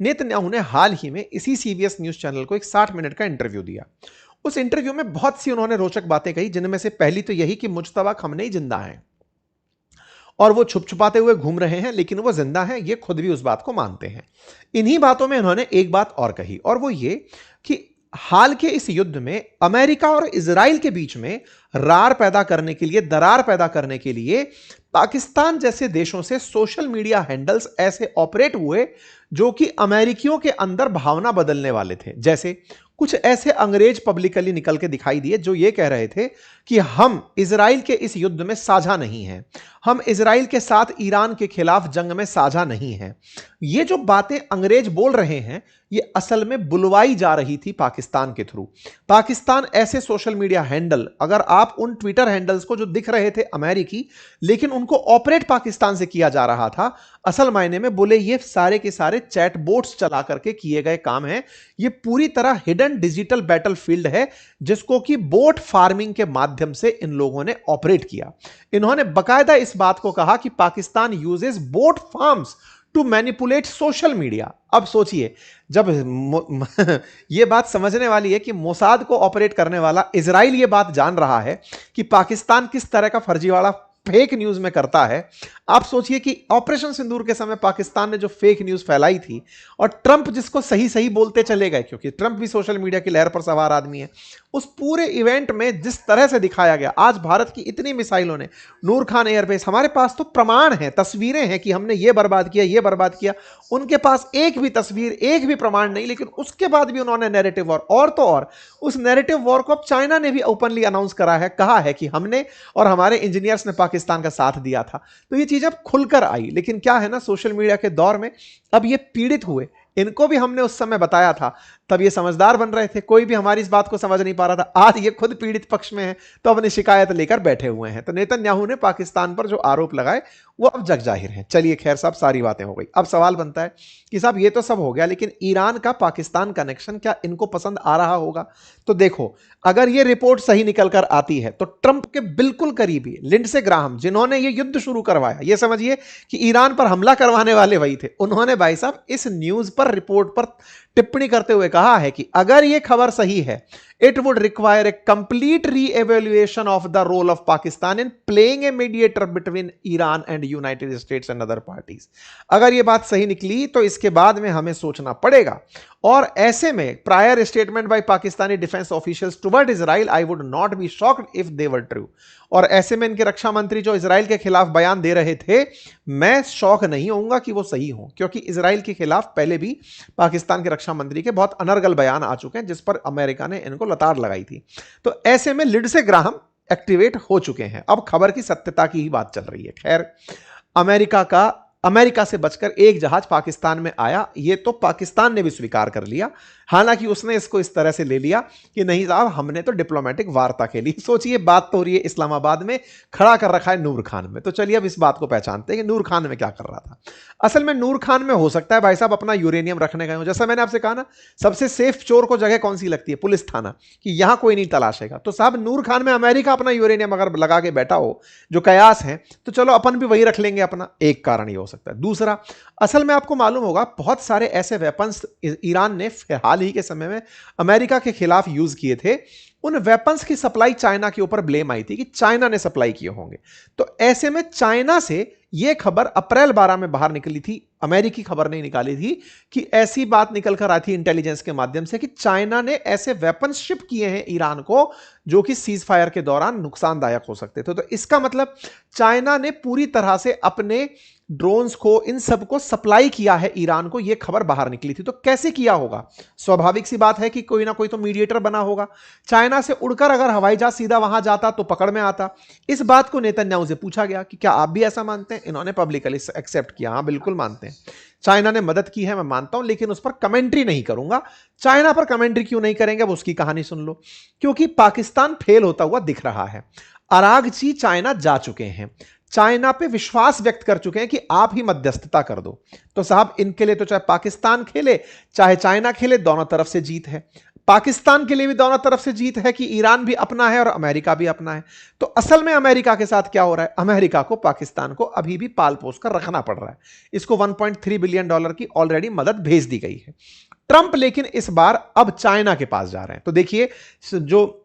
Netanyahu ने हाल ही में इसी सीबीएस न्यूज चैनल को एक 60 मिनट का इंटरव्यू दिया। उस इंटरव्यू में बहुत सी उन्होंने रोचक बातें कही, जिनमें से पहली तो यही कि मुज्तबा खमनेई जिंदा हैं और वो छुप छुपाते हुए घूम रहे हैं, लेकिन वो जिंदा हैं, ये खुद भी उस बात को मानते हैं। इन्हीं बातों में उन्होंने एक बात और कही, और वो ये कि हाल के इस युद्ध में अमेरिका और इजराइल के बीच में रार पैदा करने के लिए, दरार पैदा करने के लिए पाकिस्तान जैसे देशों से सोशल मीडिया हैंडल्स ऐसे ऑपरेट हुए जो कि अमेरिकियों के अंदर भावना बदलने वाले थे। जैसे कुछ ऐसे अंग्रेज पब्लिकली निकल के दिखाई दिए जो ये कह रहे थे कि हम इजराइल के इस युद्ध में साझा नहीं हैं, हम इजराइल के साथ ईरान के खिलाफ जंग में साझा नहीं हैं। ये जो बातें अंग्रेज बोल रहे हैं, ये असल में बुलवाई जा रही थी पाकिस्तान के थ्रू। पाकिस्तान ऐसे सोशल मीडिया हैंडल, अगर आप उन ट्विटर हैंडल्स को जो दिख रहे थे अमेरिकी, लेकिन उनको ऑपरेट पाकिस्तान से किया जा रहा था, असल मायने में बोले ये सारे के सारे चैट बोट्स चला करके किए गए काम हैं। ये पूरी तरह हिडन डिजिटल बैटलफील्ड है, जिसको कि बोट फार्मिंग के माध्यम से इन लोगों ने ऑपरेट किया। इन्होंने बकायदा इस बात को कहा कि Pakistan uses bot farms to manipulate social media. अब सोचिए, जब यह बात समझने वाली है कि मोसाद को ऑपरेट करने वाला इजराइल यह बात जान रहा है कि पाकिस्तान किस तरह का फर्जीवाड़ा फेक न्यूज में करता है। आप सोचिए कि ऑपरेशन सिंदूर के समय पाकिस्तान ने जो फेक न्यूज फैलाई थी, और ट्रंप जिसको सही सही बोलते चले गए, क्योंकि ट्रंप भी सोशल मीडिया की लहर पर सवार आदमी है, उस पूरे इवेंट में जिस तरह से दिखाया गया, आज भारत की इतनी मिसाइलों ने, नूर खान एयरबेस, हमारे पास तो प्रमाण है, तस्वीरें हैं कि हमने ये बर्बाद किया, ये बर्बाद किया। उनके पास एक भी तस्वीर, एक भी प्रमाण नहीं, लेकिन उसके बाद भी उन्होंने नैरेटिव वॉर, और तो और उस नैरेटिव वॉर को अब चाइना ने भी ओपनली अनाउंस करा है, कहा है कि हमने और हमारे इंजीनियर्स ने पाकिस्तान का साथ दिया था। तो ये चीज अब खुलकर आई। लेकिन क्या है ना, सोशल मीडिया के दौर में अब ये पीड़ित हुए, इनको भी हमने उस समय बताया था, तब ये समझदार बन रहे थे, कोई भी हमारी इस बात को समझ नहीं पा रहा था। आज ये खुद पीड़ित पक्ष में है, तो अपनी शिकायत लेकर बैठे हुए हैं। तो नेतन्याहू ने पाकिस्तान पर जो आरोप लगाए वो अब जग जाहिर हैं। चलिए खैर साहब, सारी बातें हो गई। अब सवाल बनता है कि साहब ये तो सब हो गया, लेकिन ईरान का पाकिस्तान कनेक्शन क्या इनको पसंद आ रहा होगा? तो देखो, अगर ये रिपोर्ट सही निकल कर आती है तो ट्रंप के बिल्कुल करीबी लिंडसे ग्राहम, जिन्होंने ये युद्ध शुरू करवाया, ये समझिए कि ईरान पर हमला करवाने वाले वही थे, उन्होंने भाई साहब इस न्यूज पर, रिपोर्ट पर टिप्पणी करते हुए कहा है कि अगर यह खबर सही है, it would require a complete re-evaluation of the role of Pakistan in playing a mediator between Iran and United States and other parties. अगर यह बात सही निकली तो इसके बाद में हमें सोचना पड़ेगा। और ऐसे में prior statement by Pakistani defence officials toward Israel, I would not be shocked if they were true. और ऐसे में इनके रक्षा मंत्री जो इजराइल के खिलाफ बयान दे रहे थे, मैं शौक नहीं होऊंगा कि वो सही हो, क्योंकि इजराइल के खिलाफ पहले भी पाकिस्तान के रक्षा मंत्री के बहुत अनर्गल बयान आ चुके हैं, जिस पर अमेरिका ने इनको लताड़ लगाई थी। तो ऐसे में लिंडसे ग्राहम एक्टिवेट हो चुके हैं। अब खबर की सत्यता की ही बात चल रही है। खैर, अमेरिका से बचकर एक जहाज पाकिस्तान में आया, ये तो पाकिस्तान ने भी स्वीकार कर लिया। हालांकि उसने इसको इस तरह से ले लिया कि नहीं साहब, हमने तो डिप्लोमेटिक वार्ता के लिए, सोचिए बात तो हो रही है इस्लामाबाद में, खड़ा कर रखा है नूर खान में। तो चलिए अब इस बात को पहचानते हैं कि नूर खान में क्या कर रहा था। असल में नूर खान में हो सकता है भाई साहब अपना यूरेनियम रखने गए हो। जैसा मैंने आपसे कहा ना, सबसे सेफ चोर को जगह कौन सी लगती है? पुलिस थाना, कि यहां कोई नहीं तलाशेगा। तो साहब नूर खान में अमेरिका अपना यूरेनियम अगर लगा के बैठा हो, जो कयास है, तो चलो अपन भी वही रख लेंगे अपना। एक कारण ये हो सकता है। दूसरा, असल में आपको मालूम होगा बहुत सारे ऐसे वेपन्स ईरान ने हाल ही के समय में अमेरिका के खिलाफ यूज किए थे। उन वेपन्स की सप्लाई चाइना के ऊपर ब्लेम आई थी कि चाइना ने सप्लाई किए होंगे। तो ऐसे में चाइना से यह खबर अप्रैल 12 में बाहर निकली थी, अमेरिकी खबर नहीं निकाली थी, कि ऐसी बात निकल कर आई थी इंटेलिजेंस के माध्यम से कि चाइना ने ऐसे वेपन शिप किए हैं ईरान को जो कि सीज फायर के दौरान नुकसानदायक हो सकते थे। तो इसका मतलब चाइना ने पूरी तरह से अपने ड्रोन्स को, इन सब को सप्लाई किया है ईरान को। यह खबर बाहर निकली थी। तो कैसे किया होगा? स्वाभाविक सी बात है कि कोई ना कोई तो मीडिएटर बना होगा। चाइना से उड़कर अगर हवाई जहाज सीधा वहां जाता तो पकड़ में आता। इस बात को नेतन्याहू से पूछा गया कि क्या आप भी ऐसा मानते हैं? इन्होंने पब्लिकली एक्सेप्ट किया, हाँ बिल्कुल मानते हैं, चाइना ने मदद की है, मैं मानता हूं, लेकिन उस पर कमेंट्री नहीं करूंगा। चाइना पर कमेंट्री क्यों नहीं करेंगे, अब उसकी कहानी सुन लो। क्योंकि पाकिस्तान फेल होता हुआ दिख रहा है। अरागची चाइना जा चुके हैं, चाइना पे विश्वास व्यक्त कर चुके हैं कि आप ही मध्यस्थता कर दो। तो साहब इनके लिए तो चाहे पाकिस्तान खेले चाहे चाइना खेले, दोनों तरफ से जीत है। पाकिस्तान के लिए भी दोनों तरफ से जीत है कि ईरान भी अपना है और अमेरिका भी अपना है। तो असल में अमेरिका के साथ क्या हो रहा है, अमेरिका को पाकिस्तान को अभी भी पाल पोस कर रखना पड़ रहा है। इसको 1.3 बिलियन डॉलर की ऑलरेडी मदद भेज दी गई है। ट्रंप लेकिन इस बार अब चाइना के पास जा रहे हैं। तो देखिए, जो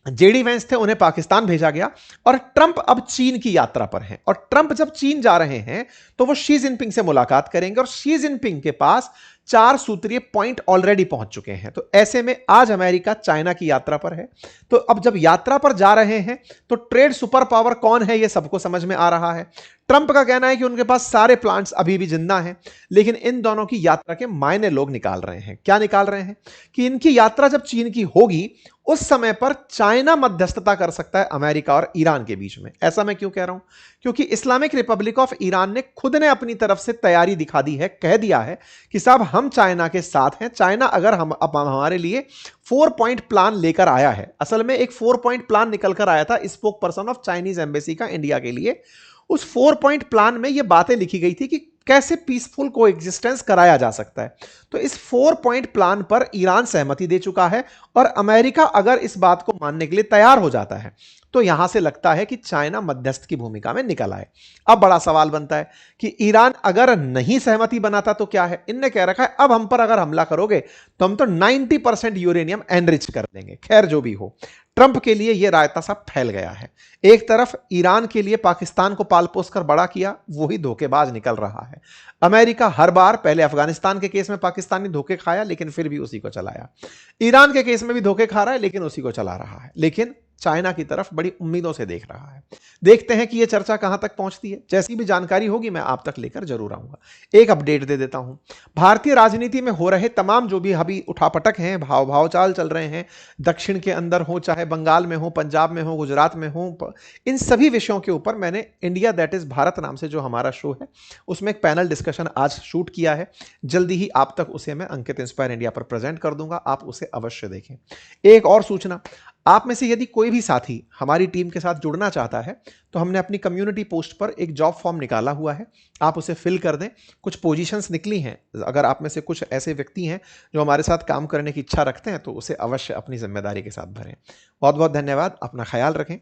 जेडी वेंस थे उन्हें पाकिस्तान भेजा गया और ट्रंप अब चीन की यात्रा पर हैं। और ट्रंप जब चीन जा रहे हैं तो वो शी जिनपिंग से मुलाकात करेंगे और शी जिनपिंग के पास 4 सूत्रीय पॉइंट ऑलरेडी पहुंच चुके हैं। तो ऐसे में आज अमेरिका चाइना की यात्रा पर है। तो अब जब यात्रा पर जा रहे हैं तो ट्रेड सुपर पावर कौन है यह सबको समझ में आ रहा है। ट्रंप का कहना है कि उनके पास सारे प्लांट्स अभी भी जिंदा हैं, लेकिन इन दोनों की यात्रा के मायने लोग निकाल रहे हैं। क्या निकाल रहे हैं कि इनकी यात्रा जब चीन की होगी उस समय पर चाइना मध्यस्थता कर सकता है अमेरिका और ईरान के बीच में। ऐसा मैं क्यों कह रहा हूं, क्योंकि इस्लामिक रिपब्लिक ऑफ ईरान ने खुद ने अपनी तरफ से तैयारी दिखा दी है, कह दिया है कि साहब हम चाइना के साथ हैं। चाइना अगर हम अब हमारे लिए 4 पॉइंट प्लान लेकर आया है, असल में एक 4 पॉइंट प्लान निकल कर आया था spoke person of Chinese embassy का इंडिया के लिए। उस 4 पॉइंट प्लान में यह बातें लिखी गई थी कि कैसे पीसफुल को एग्जिस्टेंस कराया जा सकता है। तो इस 4 पॉइंट प्लान पर ईरान सहमति दे चुका है और अमेरिका अगर इस बात को मानने के लिए तैयार हो जाता है तो यहां से लगता है कि चाइना मध्यस्थ की भूमिका में निकल आए। अब बड़ा सवाल बनता है कि ईरान अगर नहीं सहमति बनाता तो क्या है। इनने कह रखा है अब हम पर अगर हमला करोगे तो हम तो 90% यूरेनियम एनरिच कर देंगे। खैर जो भी हो, ट्रंप के लिए यह रायता सा फैल गया है। एक तरफ ईरान के लिए पाकिस्तान को पाल पोस कर बड़ा किया, वही धोखेबाज निकल रहा है। अमेरिका हर बार, पहले अफगानिस्तान के केस में पाकिस्तान ने धोखे खाया लेकिन फिर भी उसी को चलाया, ईरान के केस में भी धोखे खा रहा है लेकिन उसी को चला रहा है, लेकिन चाइना की तरफ बड़ी उम्मीदों से देख रहा है। देखते हैं कि यह चर्चा कहां तक पहुंचती है। जैसी भी जानकारी होगी मैं आप तक लेकर जरूर आऊंगा। एक अपडेट दे देता हूं, भारतीय राजनीति में हो रहे तमाम जो भी अभी उठापटक हैं, भाव चाल चल रहे हैं, दक्षिण के अंदर हो, चाहे बंगाल में हो, पंजाब में हो, गुजरात में हो, इन सभी विषयों के ऊपर मैंने इंडिया दैट इज भारत नाम से जो हमारा शो है उसमें एक पैनल डिस्कशन आज शूट किया है। जल्दी ही आप तक उसे मैं अंकित इंस्पायर इंडिया पर प्रेजेंट कर दूंगा, आप उसे अवश्य देखें। एक और सूचना, आप में से यदि कोई भी साथी हमारी टीम के साथ जुड़ना चाहता है तो हमने अपनी कम्युनिटी पोस्ट पर एक जॉब फॉर्म निकाला हुआ है, आप उसे फिल कर दें। कुछ पोजीशंस निकली हैं, अगर आप में से कुछ ऐसे व्यक्ति हैं जो हमारे साथ काम करने की इच्छा रखते हैं तो उसे अवश्य अपनी जिम्मेदारी के साथ भरें। बहुत बहुत धन्यवाद, अपना ख्याल रखें।